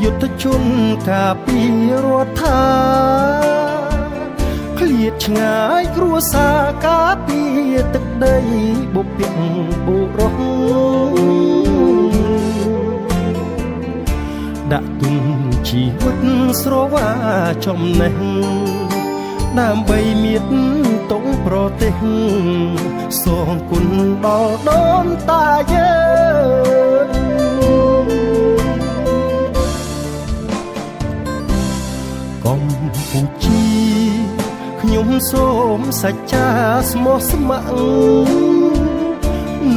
យុទ្ធជនការពីរដ្ឋាឃ្លាតឆ្ងាយគ្រួសារការពីទឹកដីបុព្វបុរសដាក់ទុនជីវិតស្រវាចំណេះដើម្បីមានតុងប្រទេសសងគុណដល់ដូនតាយើងកម្ពុជាខ្ញុំសូមសច្ចាស្មោះស្ម័គ្រ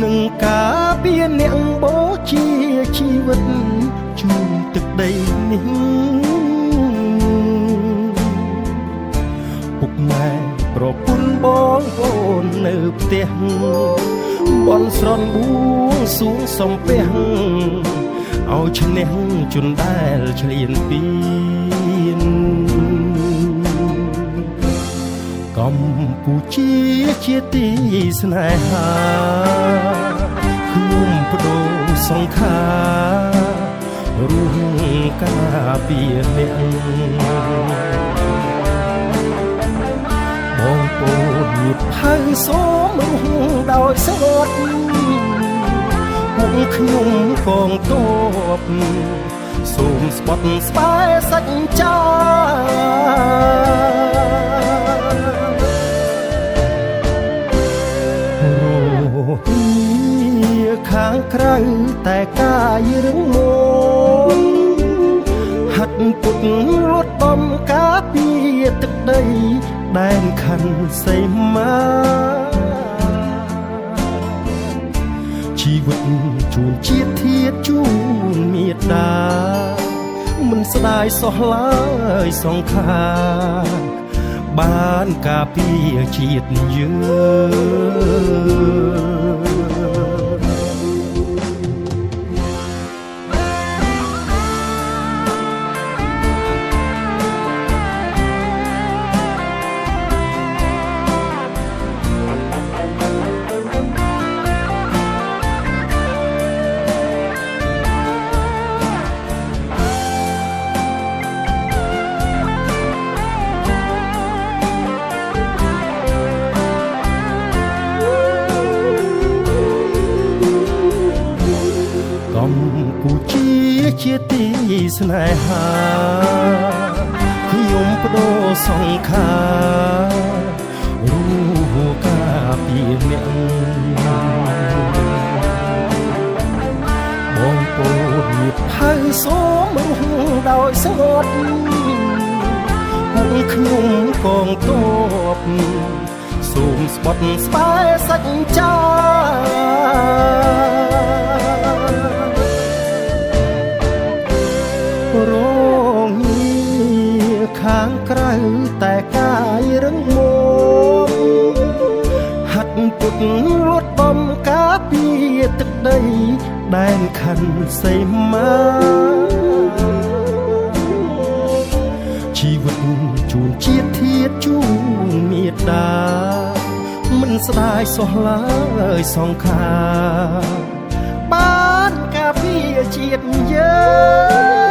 នឹងការពារអ្នកបូជាជីវិតជូនទឹកដីនេះពុកម៉ែប្រពន្ធបងប្អូននៅផ្ទះបន់ស្រន់បួងសួងសំពះឲ្យឈ្នះជនដែលឆ្លៀនពៀនកម្ពុជាជាទីស្នេហាខ្ញុំបដូរសង្ខាររួមការពារអ្នកបងប្អូនញាតិហើយសូមរស់ដោយស្ងប់ពួកខ្ញុំកងទ័ពសូមស្បត់ស្បែកសច្ចាខាងក្រៅតែកាយរឹងមាំហាត់ពុតលត់បំការពារទឹកដីដែនខណ្ឌសីមាជីវិតជូនជាតិធាតុជូនមេត្តាមិនស្ដាយសោះឡើយសង្ខារបានការពារជាតិយើងកម្ពុជាជាទីស្នេហាខ្ញុំបដូរសង្ខាររួមការពារអ្នកបងប្អូនញាតិហើយសូមរស់ដោយស្ងប់ពួកខ្ញុំកងទ័ពសូមស្បត់ស្បែកសច្ចារងងារខាងក្រៅតែកាយរឹងមាំហាត់ពុតលត់បំការពារទឹកដីដែនខណ្ឌសីមាជីវិតជូនជាតិធាតុជូនមេត្តាមិនស្ដាយសោះឡើយសង្ខារបានការពារជាតិយើង